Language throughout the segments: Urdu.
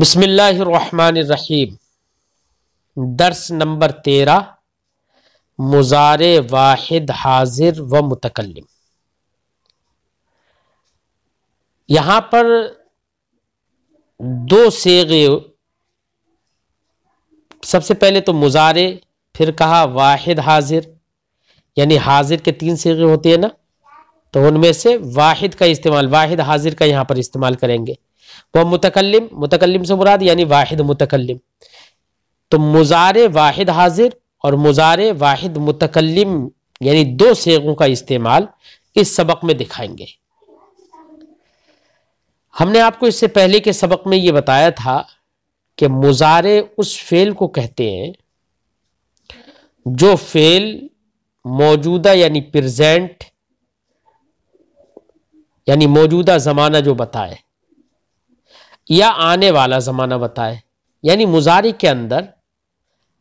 بسم اللہ الرحمن الرحیم۔ درس نمبر 13، مضارع واحد حاضر و متکلم۔ یہاں پر دو صیغے، سب سے پہلے تو مضارع، پھر کہا واحد حاضر، یعنی حاضر کے 3 صیغے ہوتے ہیں نا، تو ان میں سے واحد کا استعمال، واحد حاضر کا یہاں پر استعمال کریں گے۔ وہ متکلم، متکلم سے مراد یعنی واحد متکلم۔ تو مضارع واحد حاضر اور مضارع واحد متکلم، یعنی 2 صیغوں کا استعمال اس سبق میں دکھائیں گے۔ ہم نے آپ کو اس سے پہلے کے سبق میں یہ بتایا تھا کہ مضارع اس فعل کو کہتے ہیں جو فعل موجودہ یعنی پریزنٹ، یعنی موجودہ زمانہ جو بتائے یا آنے والا زمانہ بتائے، یعنی مضارع کے اندر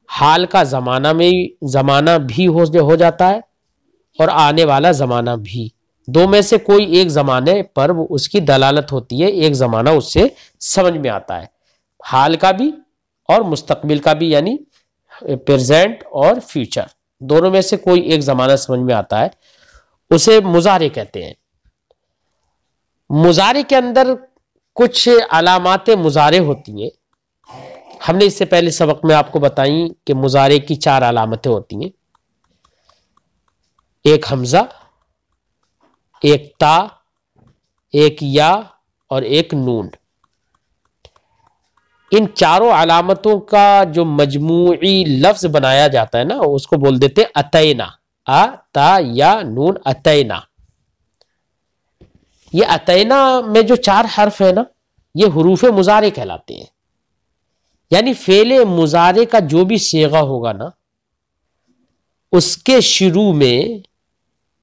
حال کا زمانہ بھی ہو جاتا ہے اور آنے والا زمانہ بھی، دو میں سے کوئی ایک زمانے پر اس کی دلالت ہوتی ہے، ایک زمانہ اس سے سمجھ میں آتا ہے، حال کا بھی اور مستقبل کا بھی، یعنی پریزنٹ اور فیوچر، دونوں میں سے کوئی ایک زمانہ سمجھ میں آتا ہے، اسے مضارع کہتے ہیں۔ مضارع کے اندر کچھ علامات مضارع ہوتی ہیں۔ ہم نے اس سے پہلے سبق میں آپ کو بتائیں کہ مضارع کی 4 علامتیں ہوتی ہیں، ایک حمزہ، ایک تا، ایک یا اور ایک نون۔ ان چاروں علامتوں کا جو مجموعی لفظ بنایا جاتا ہے نا، اس کو بول دیتے اتینا، آ تا یا نون، اتینا۔ یہ اتینا میں جو 4 حرف ہیں نا، یہ حروف مضارع کہلاتے ہیں، یعنی فعل مضارع کا جو بھی صیغہ ہوگا نا، اس کے شروع میں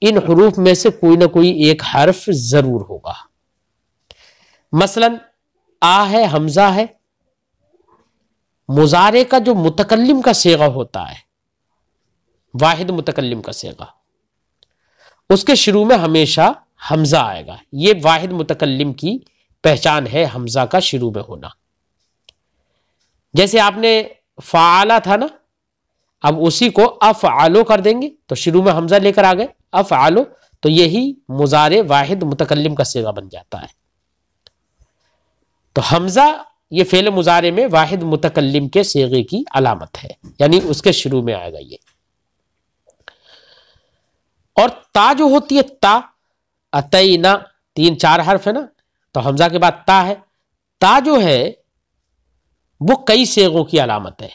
ان حروف میں سے کوئی نہ کوئی ایک حرف ضرور ہوگا۔ مثلا آ ہے، حمزہ ہے، مضارع کا جو متکلم کا صیغہ ہوتا ہے، واحد متکلم کا صیغہ، اس کے شروع میں ہمیشہ حمزہ آئے گا۔ یہ واحد متکلم کی پہچان ہے، حمزہ کا شروع میں ہونا۔ جیسے آپ نے فعالا تھا نا، اب اسی کو افعالو کر دیں گے تو شروع میں حمزہ لے کر آ گئے، افعالو، تو یہی مضارع واحد متکلم کا صیغہ بن جاتا ہے۔ تو حمزہ یہ فعل مضارع میں واحد متکلم کے صیغے کی علامت ہے، یعنی اس کے شروع میں آئے گا یہ۔ اور تا جو ہوتی ہے، تا، اتینا، 3-4 حرف ہے نا، تو حمزہ کے بعد تا ہے۔ تا جو ہے وہ کئی صیغوں کی علامت ہے۔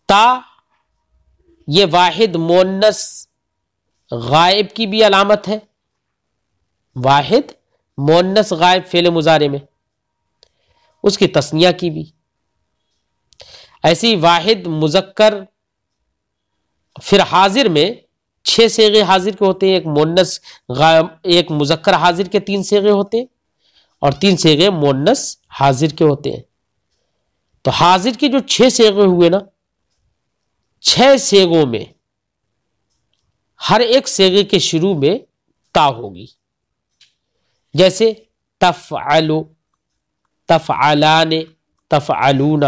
تا یہ واحد مؤنث غائب کی بھی علامت ہے، واحد مؤنث غائب فعل مضارع میں، اس کی تثنیہ کی بھی۔ ایسی واحد مذکر، پھر حاضر میں 6 صیغے حاضر کے ہوتے ہیں، ایک مؤنث غائب، ایک مذکر حاضر کے 3 صیغے ہوتے ہیں اور 3 صیغے مؤنث حاضر کے ہوتے ہیں۔ تو حاضر کے جو 6 صیغے ہوئے نا، 6 صیغوں میں ہر ایک صیغے کے شروع میں تا ہوگی، جیسے تفعلو، تفعلان، تفعلون،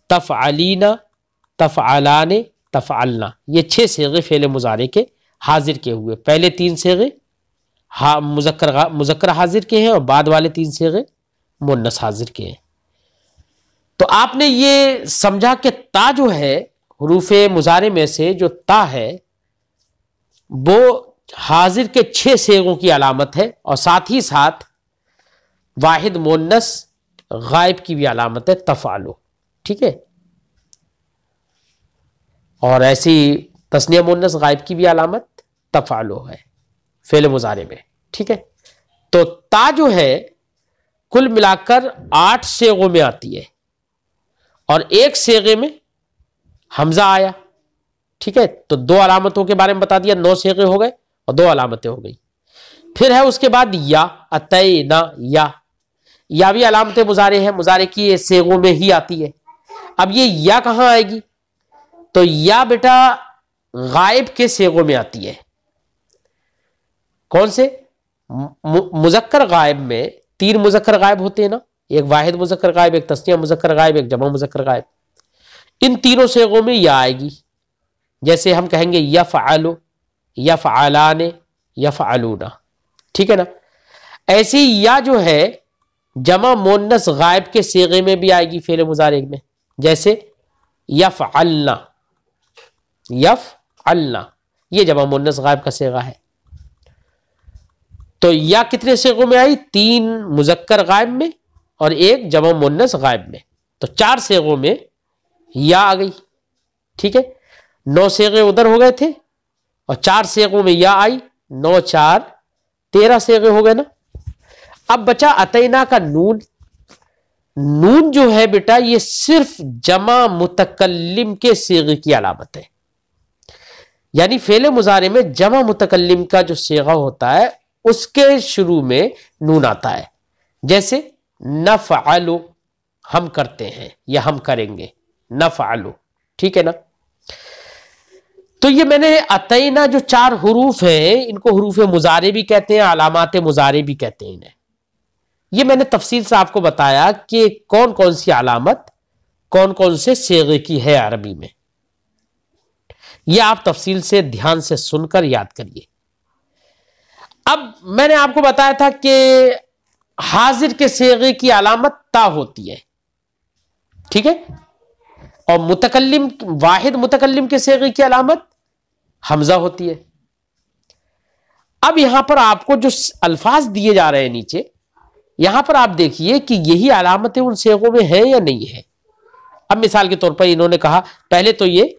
تفعلین، تفعلان، تفعلنا، یہ 6 صیغے فعل مضارع کے حاضر کے ہوئے۔ پہلے 3 صیغے مذکر حاضر کے ہیں اور بعد والے 3 صیغے مؤنث حاضر کے ہیں۔ تو آپ نے یہ سمجھا کہ تا جو ہے حروف مضارع میں سے جو تا ہے وہ حاضر کے 6 صیغوں کی علامت ہے، اور ساتھ ہی ساتھ واحد مؤنث غائب کی بھی علامت ہے، تفعلو، ٹھیک ہے، اور ایسی تثنیہ مؤنث غائب کی بھی علامت تفعلو ہے فعل مضارع میں، ٹھیک ہے۔ تو تا جو ہے کل ملا کر 8 صیغوں میں آتی ہے، اور ایک صیغے میں حمزہ آیا، ٹھیک ہے۔ تو 2 علامتوں کے بارے میں بتا دیا، 9 صیغے ہو گئے اور 2 علامتیں ہو گئی۔ پھر ہے اس کے بعد یا، اتینا، یا بھی علامت مضارع ہے، مضارع کی صیغوں میں ہی آتی ہے۔ اب یہ یا کہاں آئے گی؟ تو یا بیٹا غائب کے صیغوں میں آتی ہے۔ کون سے؟ مذکر غائب میں تین مذکر غائب ہوتے ہیں نا، ایک واحد مذکر غائب، ایک تسنیہ مذکر غائب، ایک جمع مذکر غائب. ان تینوں صیغوں میں یا آئے گی. جیسے ہم کہیں گے یفعل، یفعلان، یفعلون، ٹھیک ہے نا. ایسی یا جو ہے جمع مؤنث غائب کے صیغے میں بھی آئے گی فعل مضارع میں. جیسے یفعلنا، یفعلنا یہ جمع مؤنث غائب کا صیغہ ہے. تو یا کتنے صیغوں میں آئی؟ تین مذکر غائب میں اور ایک جمع مؤنث غائب میں. تو چار صیغوں میں یا آ گئی. ٹھیک ہے، 9 صیغے ادھر ہو گئے تھے اور 4 صیغوں میں یا آئی. 9 4 13 صیغے ہو گئے نا. اب بچا اتینا کا نون. نون جو ہے بیٹا یہ صرف جمع متکلم کے صیغے کی علامت ہے. یعنی فعل مضارع میں جمع متکلم کا جو صیغہ ہوتا ہے اس کے شروع میں نون آتا ہے. جیسے نفعل، ہم کرتے ہیں یا ہم کریں گے، نفعل، ٹھیک ہے نا. تو یہ میں نے اتینا جو 4 حروف ہیں ان کو حروف مضارع بھی کہتے ہیں، علامات مضارع بھی کہتے ہیں انہیں. یہ میں نے تفصیل سے آپ کو بتایا کہ کون کون سی علامت کون کون سے صیغے کی ہے عربی میں. یہ آپ تفصیل سے دھیان سے سن کر یاد کریے. اب میں نے آپ کو بتایا تھا کہ حاضر کے صیغے کی علامت تا ہوتی ہے، ٹھیک ہے، اور متکلم، واحد متکلم کے صیغے کی علامت حمزہ ہوتی ہے. اب یہاں پر آپ کو جو الفاظ دیے جا رہے ہیں نیچے، یہاں پر آپ دیکھیے کہ یہی علامتیں ان صیغوں میں ہیں یا نہیں ہے. اب مثال کے طور پر انہوں نے کہا، پہلے تو یہ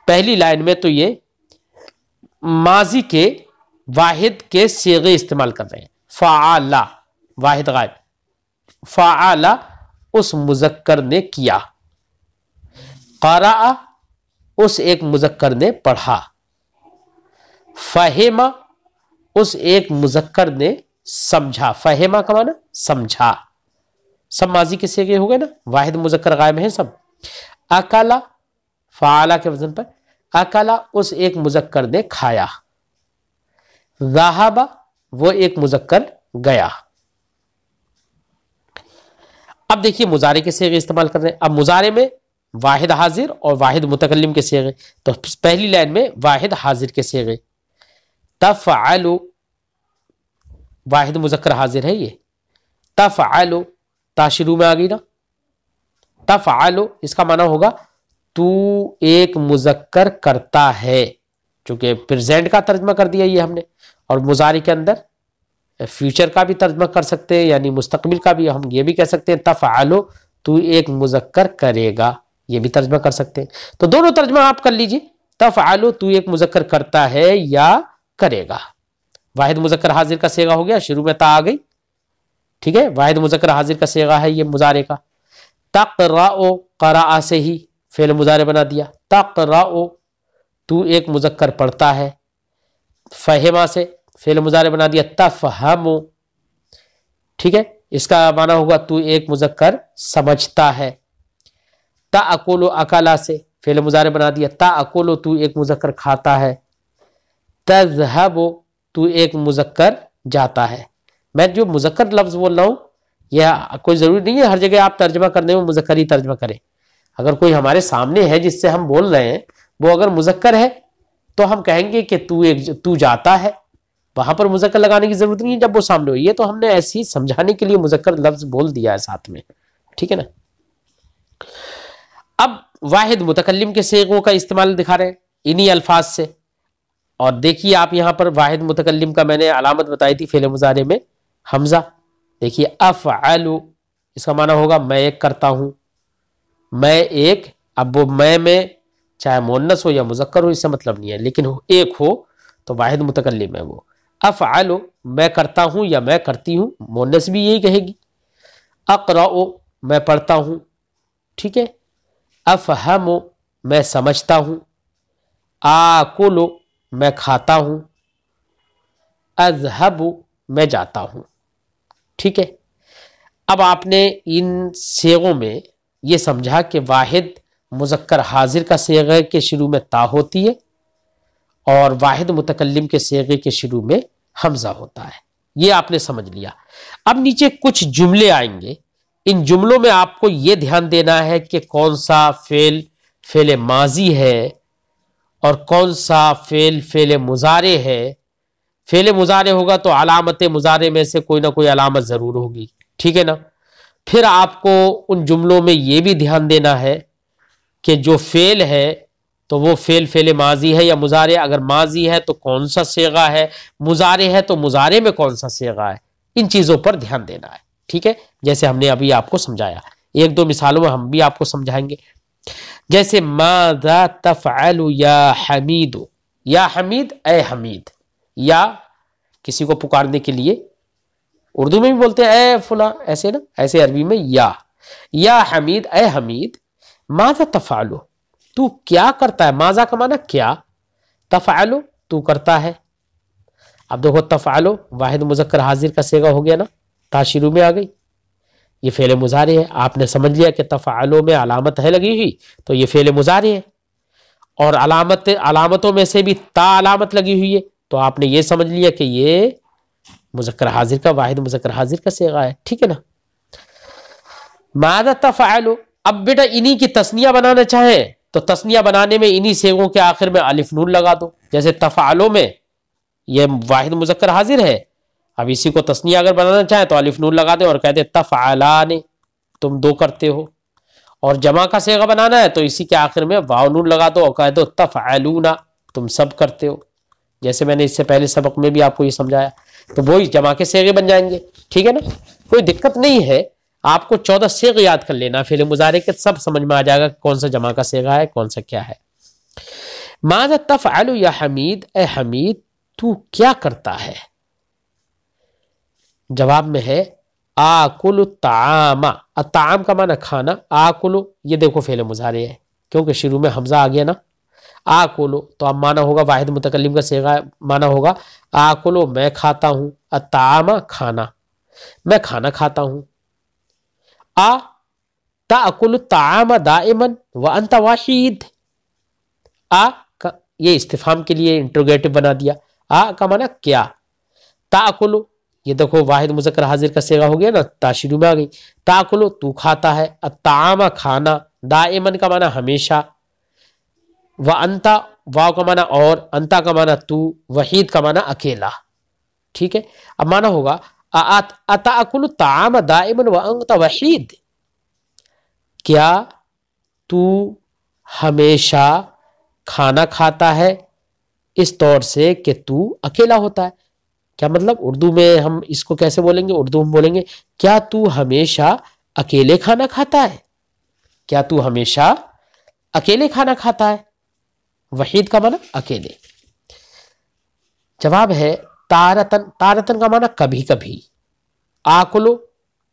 پہلی لائن میں تو یہ ماضی کے واحد کے صیغے استعمال کر رہے ہیں. فعل، واحد غائب، فعل اس مذکر نے کیا، قرأ اس ایک مذکر نے پڑھا، فہم اس ایک مذکر نے سمجھا. فہمہ کا معنی سمجھا. سب ماضی کے صیغے ہو گئے نا، واحد مذکر غائب ہیں سب. اکلا، فعلا کے وزن پر، اکلا اس ایک مذکر نے کھایا. ذہب وہ ایک مذکر گیا. اب دیکھیے مضارع کے صیغے استعمال کر رہے ہیں. اب مضارع میں واحد حاضر اور واحد متکلم کے صیغے. تو پہلی لائن میں واحد حاضر کے صیغے. تفعل واحد مذکر حاضر ہے یہ. تفعل تا شروع میں آ گئی نا. تفعل اس کا معنی ہوگا تو ایک مذکر کرتا ہے، چونکہ پریزنٹ کا ترجمہ کر دیا یہ ہم نے. اور مضارع کے اندر فیوچر کا بھی ترجمہ کر سکتے ہیں، یعنی مستقبل کا بھی. ہم یہ بھی کہہ سکتے ہیں تفعل تو ایک مذکر کرے گا، یہ بھی ترجمہ کر سکتے ہیں. تو دونوں ترجمہ آپ کر لیجئے. تفعل تو ایک مذکر کرتا ہے یا کرے گا. واحد مذکر حاضر کا صیغہ ہو گیا، شروع میں تا آ گئی، ٹھیک ہے. واحد مذکر حاضر کا صیغہ ہے یہ مضارع کا. تقرأ، قرأ سے ہی فعل مضارع بنا دیا. تقرأ تو ایک مذکر پڑھتا ہے. فہمہ سے فعل مضارع بنا دیا. تفہم، ٹھیک ہے، اس کا معنی ہوگا تو ایک مذکر سمجھتا ہے. تأکل، اکلا سے فعل مضارع بنا دیا. تأکل تو ایک مذکر کھاتا ہے. تذهب تو ایک مذکر جاتا ہے. میں جو مذکر لفظ بول رہا ہوں یہ کوئی ضروری نہیں ہے ہر جگہ آپ ترجمہ کرنے میں مذکر ہی ترجمہ کریں. اگر کوئی ہمارے سامنے ہے جس سے ہم بول رہے ہیں وہ اگر مذکر ہے تو ہم کہیں گے کہ تو جاتا ہے، وہاں پر مذکر لگانے کی ضرورت نہیں ہے جب وہ سامنے ہو. یہ تو ہم نے ایسے ہی سمجھانے کے لیے مذکر لفظ بول دیا ہے ساتھ میں، ٹھیک ہے نا. اب واحد متکلم کے صیغوں کا استعمال دکھا رہے ہیں انہی الفاظ سے. اور دیکھیے آپ یہاں پر واحد متکلم کا میں نے علامت بتائی تھی فعل مضارع میں حمزہ. دیکھیے افعل اس کا معنی ہوگا میں ایک کرتا ہوں. میں ایک، اب وہ میں چاہے مؤنث ہو یا مذکر ہو اس سے مطلب نہیں ہے، لیکن ایک ہو تو واحد متکلم ہے وہ. افعل میں کرتا ہوں یا میں کرتی ہوں، مؤنث بھی یہی کہے گی. اقرأ میں پڑھتا ہوں، ٹھیک ہے. افہم میں سمجھتا ہوں. آکل میں کھاتا ہوں. اذهب میں جاتا ہوں، ٹھیک ہے. اب آپ نے ان صیغوں میں یہ سمجھا کہ واحد مذکر حاضر کا صیغے کے شروع میں تا ہوتی ہے اور واحد متکلم کے صیغے کے شروع میں حمزہ ہوتا ہے. یہ آپ نے سمجھ لیا۔ اب نیچے کچھ جملے آئیں گے، ان جملوں میں آپ کو یہ دھیان دینا ہے کہ کون سا فعل ماضی ہے اور کون سا فعل مضارع ہے۔ فعل مضارع ہوگا تو علامت مضارع میں سے کوئی نہ کوئی علامت ضرور ہوگی، ٹھیک ہے نا۔ پھر آپ کو ان جملوں میں یہ بھی دھیان دینا ہے کہ جو فعل ہے تو وہ فعل ماضی ہے یا مضارع، اگر ماضی ہے تو کون سا صیغہ ہے، مضارع ہے تو مضارع میں کون سا صیغہ ہے، ان چیزوں پر دھیان دینا ہے، ٹھیک ہے، جیسے ہم نے ابھی آپ کو سمجھایا۔ ایک دو مثالوں میں ہم بھی آپ کو سمجھائیں گے، جیسے ماذا تفعل یا حمید، یا حمید اے حمید، یا کسی کو پکارنے کے لیے اردو میں بھی بولتے ہیں اے فلاں، ایسے نا، ایسے عربی میں یا حمید اے حمید، ماذا تفعل تو کیا کرتا ہے، ماذا کا معنی کیا، تفعل تو کرتا ہے۔ اب دیکھو تفعل واحد مذکر حاضر کا صیغہ ہو گیا نا، تا شروع میں آ گئی، یہ فعل مضارع ہے۔ آپ نے سمجھ لیا کہ تفعلوں میں علامت ہے لگی ہوئی تو یہ فعل مضارع ہے، اور علامتوں میں سے بھی تا علامت لگی ہوئی ہے تو آپ نے یہ سمجھ لیا کہ یہ مذکر حاضر کا، واحد مذکر حاضر کا صیغہ ہے، ٹھیک ہے نا۔ ماذا تفعل، اب بیٹا انہی کی تثنیہ بنانا چاہیں تو تثنیہ بنانے میں انہی صیغوں کے آخر میں الف نون لگا دو، جیسے تفعلوں میں یہ واحد مذکر حاضر ہے، اب اسی کو تثنیہ اگر بنانا چاہیں تو الف نون لگا دیں اور کہتے تفعلان، تم دو کرتے ہو، اور جمع کا صیغہ بنانا ہے تو اسی کے آخر میں واو نون لگا دو اور کہہ دو تفعلون، تم سب کرتے ہو، جیسے میں نے اس سے پہلے سبق میں بھی آپ کو یہ سمجھایا، تو وہی جمع کے صیغے بن جائیں گے، ٹھیک ہے نا، کوئی دقت نہیں ہے، آپ کو 14 صیغے یاد کر لینا، فعل مضارع کے سب سمجھ میں آ جائے گا کون سا جمع کا صیغہ ہے کون سا کیا ہے۔ ماذا تفعل یا حمید اے حمید تو کیا کرتا ہے، جواب میں ہے آکل الطعام، الطعام کا معنی کھانا، آکل یہ دیکھو فعل مضارع ہے کیونکہ شروع میں حمزہ آ گیا نا، آکل تو اب معنی ہوگا واحد متکلم کا صیغہ، معنی ہوگا آکل میں کھاتا ہوں، الطعام کھانا، میں کھانا کھاتا ہوں۔ تأکل الطعام دائما وانت وحید، یہ استفہام کے لیے انٹروگیٹو بنا دیا، کا معنی کیا، تأکل یہ دیکھو واحد مذکر حاضر کا صیغہ ہو گیا نا، تا شروع میں آ گئی، تأکل تو کھاتا ہے، الطعام کھانا، دائما کا معنی ہمیشہ، وانت واو کا معنی اور، انتا کا معنی تو، وحید کا معنی اکیلا، ٹھیک ہے۔ اب معنی ہوگا اتأکل الطعام دائما وانت وحید، کیا تو ہمیشہ کھانا کھاتا ہے اس طور سے کہ تو اکیلا ہوتا ہے، کیا مطلب اردو میں ہم اس کو کیسے بولیں گے، اردو میں بولیں گے کیا تو ہمیشہ اکیلے کھانا کھاتا ہے، کیا تو ہمیشہ اکیلے کھانا کھاتا ہے، وحید کا معنی اکیلے۔ جواب ہے تارتن، تارتن کا معنی کبھی کبھی، آکلو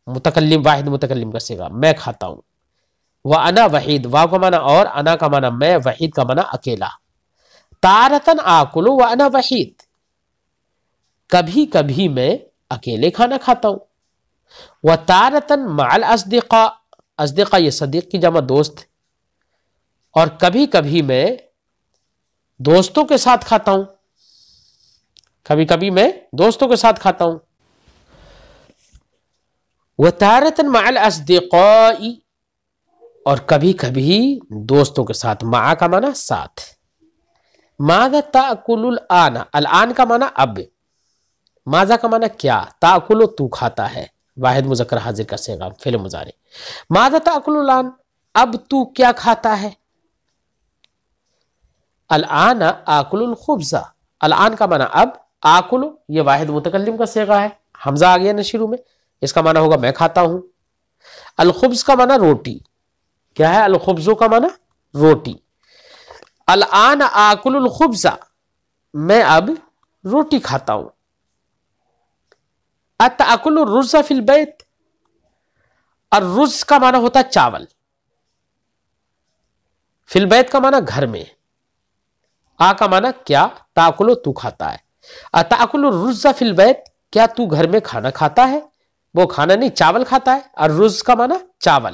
متکلم واحد متکلم کا صیغہ میں کھاتا ہوں، وانا وحید واو کا معنی اور، انا کا معنی میں، وحید کا معنی اکیلا، تارتن آکلو وانا وحید، کبھی کبھی میں اکیلے کھانا کھاتا ہوں، وتارتن مع الاصدقاء، اصدقاء یہ صدیق کی جمع دوست، اور کبھی کبھی میں دوستوں کے ساتھ کھاتا ہوں، کبھی کبھی میں دوستوں کے ساتھ کھاتا ہوں۔ وتارتن مع الاصدقاء، اور کبھی کبھی دوستوں کے ساتھ، مع کا معنی ساتھ۔ ماذا تأکل الآن، الآن کا معنی اب، ماذا کا معنی کیا، تأکل تو کھاتا ہے، واحد مذکر حاضر کا صیغہ فعل مضارع، ماذا تأکل الآن اب تو کیا کھاتا ہے، الآن آکل الخبز، الآن کا معنی اب، آکل یہ واحد متکلم کا صیغہ ہے، حمزہ آ گیا نا شروع میں، اس کا معنی ہوگا میں کھاتا ہوں، الخبز کا معنی روٹی، کیا ہے الخبز کا معنی روٹی، الآن آکل الخبز میں اب روٹی کھاتا ہوں، اتأکل الرز فی البیت، الرز کا معنی ہوتا ہے چاول، فی البیت کا معنی گھر میں، آ کا معنی کیا، تاکلو تو کھاتا ہے، اتأکل الرز فی البیت کیا تو گھر میں کھانا کھاتا ہے، وہ کھانا نہیں چاول کھاتا ہے، الرز کا معنی چاول،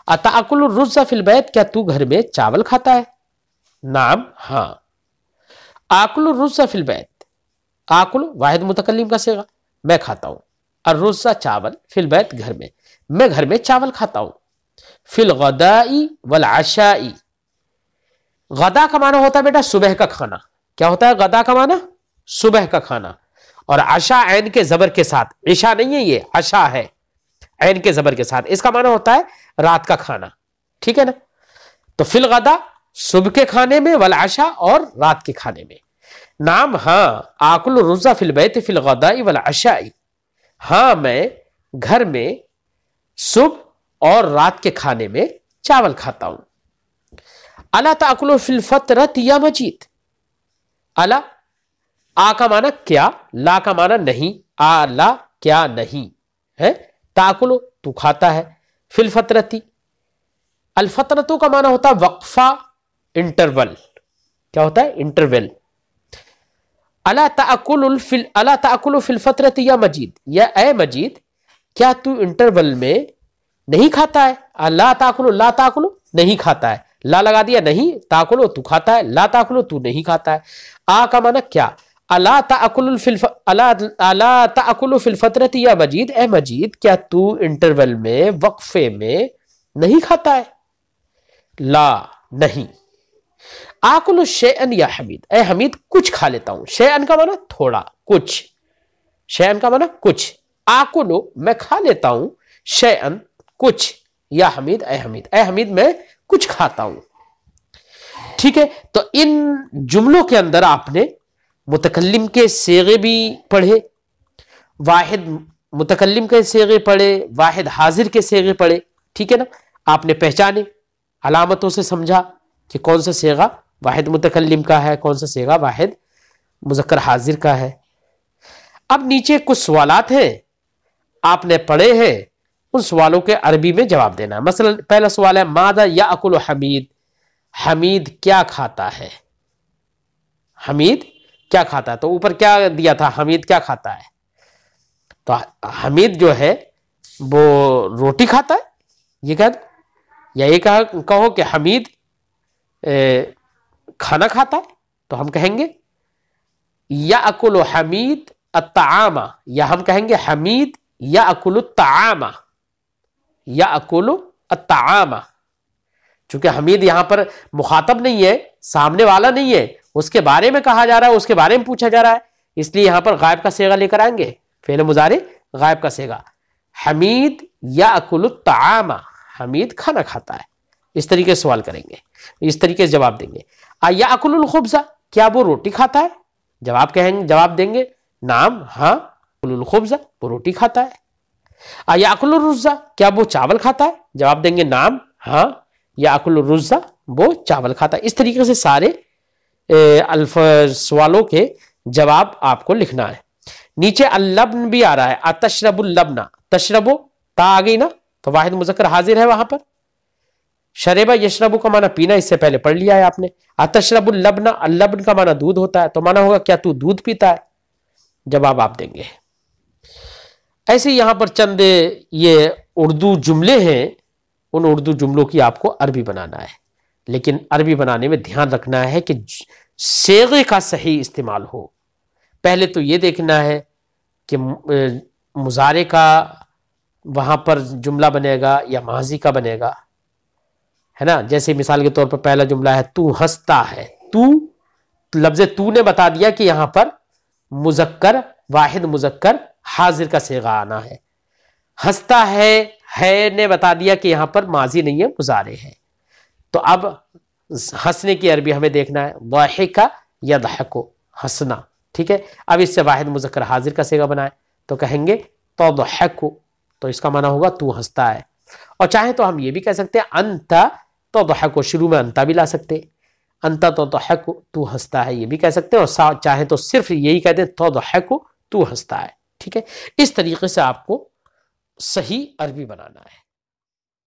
اتأکل الرز فی البیت کیا تو گھر میں چاول کھاتا ہے، نعم ہاں، آکل الرز فی البیت، آکل واحد متکلم کا صیغہ، میں کھاتا ہوں. الرز چاول، فی البیت گھر میں گھر میں چاول کھاتا ہوں. فی الغداء والعشاء، غدا کا معنی ہوتا ہے بیٹا صبح کا کھانا. کیا ہوتا ہے غدا کا معنی؟ صبح کا کھانا. اور عشاء عین کے زبر کے ساتھ، عشاء نہیں ہے یہ، عشاء ہے عین کے زبر کے ساتھ. اس کا معنی ہوتا ہے رات کا کھانا. ٹھیک ہے نا؟ تو فی الغدا صبح کے کھانے میں، والعشاء اور رات کے کھانے میں. نام ہاں، آکل الرز فی البیت فی الغداء والعشاء، ہاں میں گھر میں صبح اور رات کے کھانے میں چاول کھاتا ہوں. الا تاکل فی الفطرۃ یا مجید، الا آ کا معنی کیا، لا کا معنی نہیں، لا کیا نہیں ہے، تاکل تو کھاتا ہے، فی الفطرۃ، الفطرتوں کا معنی ہوتا ہے وقفہ، انٹرول. کیا ہوتا ہے؟ انٹرول. الا تاکل فی الفطرۃ یا مجید، یا اے مجید کیا تو انٹرول میں نہیں کھاتا ہے؟ لا تاکل، لا تاکل نہیں کھاتا ہے، لا لگا دیا نہیں، تاکل تو کھاتا ہے، لا تاکل تو نہیں کھاتا ہے. آ کا معنی کیا، الا تاکل فی الفطرۃ یا مجید، اے مجید کیا تو انٹرول میں، وقفے میں نہیں کھاتا ہے؟ لا نہیں. آکل شیئن یا حمید، اے حمید کچھ کھا لیتا ہوں. شیئن کا معنی تھوڑا، کچھ. شیئن کا معنی کچھ. آکل میں کھا لیتا ہوں، شیئن کچھ، یا حمید اے حمید، اے حمید میں کچھ کھاتا ہوں. ٹھیک ہے؟ تو ان جملوں کے اندر آپ نے متکلم کے صیغے بھی پڑھے، واحد متکلم کے صیغے پڑھے، واحد حاضر کے صیغے پڑھے. ٹھیک ہے نا؟ آپ نے پہچانے، علامتوں سے سمجھا کہ کون سا صیغہ واحد متکلم کا ہے، کون سا صیغہ واحد مذکر حاضر کا ہے. اب نیچے کچھ سوالات ہیں آپ نے پڑھے ہیں، ان سوالوں کے عربی میں جواب دینا ہے. مثلا پہلا سوال ہے ماذا یاکل حمید، حمید کیا کھاتا ہے؟ حمید کیا کھاتا ہے؟ تو اوپر کیا دیا تھا؟ حمید کیا کھاتا ہے؟ تو حمید جو ہے وہ روٹی کھاتا ہے، یہ کہہ، یا یہ کہو کہ حمید کھانا کھاتا ہے. تو ہم کہیں گے یاکل حمید الطعام، یا ہم کہیں گے حمید یاکل الطعام، یاکل الطعام. چونکہ حمید یہاں پر مخاطب نہیں ہے، سامنے والا نہیں ہے، اس کے بارے میں کہا جا رہا ہے، اس کے بارے میں پوچھا جا رہا ہے، اس لیے یہاں پر غائب کا صیغہ لے کر آئیں گے، فعل مضارع غائب کا صیغہ. حمید یاکل الطعام، حمید کھانا کھاتا ہے. اس طریقے سے سوال کریں گے، اس طریقے سے جواب دیں گے. یاکل الخبز، کیا وہ روٹی کھاتا ہے؟ جواب دیں گے نام ہاں، الخبز وہ روٹی کھاتا ہے. یاکل الرز، کیا وہ چاول کھاتا ہے؟ جواب دیں گے نام ہاں، یاکل الرز وہ چاول کھاتا ہے. اس طریقے سے سارے سوالوں کے جواب آپ کو لکھنا ہے. نیچے اللبن بھی آ رہا ہے، اتشرب اللبن، تشربو تا آ گئی نا، تو واحد مذکر حاضر ہے وہاں پر. شربا یشربو کا معنی پینا، اس سے پہلے پڑھ لیا ہے آپ نے. اتشرب اللبن، اللبن کا معنی دودھ ہوتا ہے، تو معنی ہوگا کیا تو دودھ پیتا ہے؟ جواب آپ دیں گے. ایسے یہاں پر چند یہ اردو جملے ہیں، ان اردو جملوں کی آپ کو عربی بنانا ہے. لیکن عربی بنانے میں دھیان رکھنا ہے کہ صیغے کا صحیح استعمال ہو. پہلے تو یہ دیکھنا ہے کہ مضارع کا وہاں پر جملہ بنے گا یا ماضی کا بنے گا، ہے نا. جیسے مثال کے طور پر پہلا جملہ ہے تو ہنستا ہے، تو لفظ تو نے بتا دیا کہ یہاں پر مذکر، واحد مذکر حاضر کا صیغہ آنا ہے. ہنستا ہے نے بتا دیا کہ یہاں پر ماضی نہیں ہے، مضارع ہے. تو اب ہنسنے کی عربی ہمیں دیکھنا ہے، ضاحک یضحک، ہنسنا. ٹھیک ہے؟ اب اس سے واحد مذکر حاضر کا صیغہ بنائیں تو کہیں گے تضحک، تو اس کا معنی ہوگا تو ہنستا ہے. اور چاہیں تو ہم یہ بھی کہہ سکتے ہیں انت تضحک، شروع میں انت بھی لا سکتے، انت تضحک تو ہنستا ہے، یہ بھی کہہ سکتے ہیں. اور چاہیں تو صرف یہی کہہ دیں تضحک تو ہنستا ہے. ٹھیک ہے؟ اس طریقے سے آپ کو صحیح عربی بنانا ہے.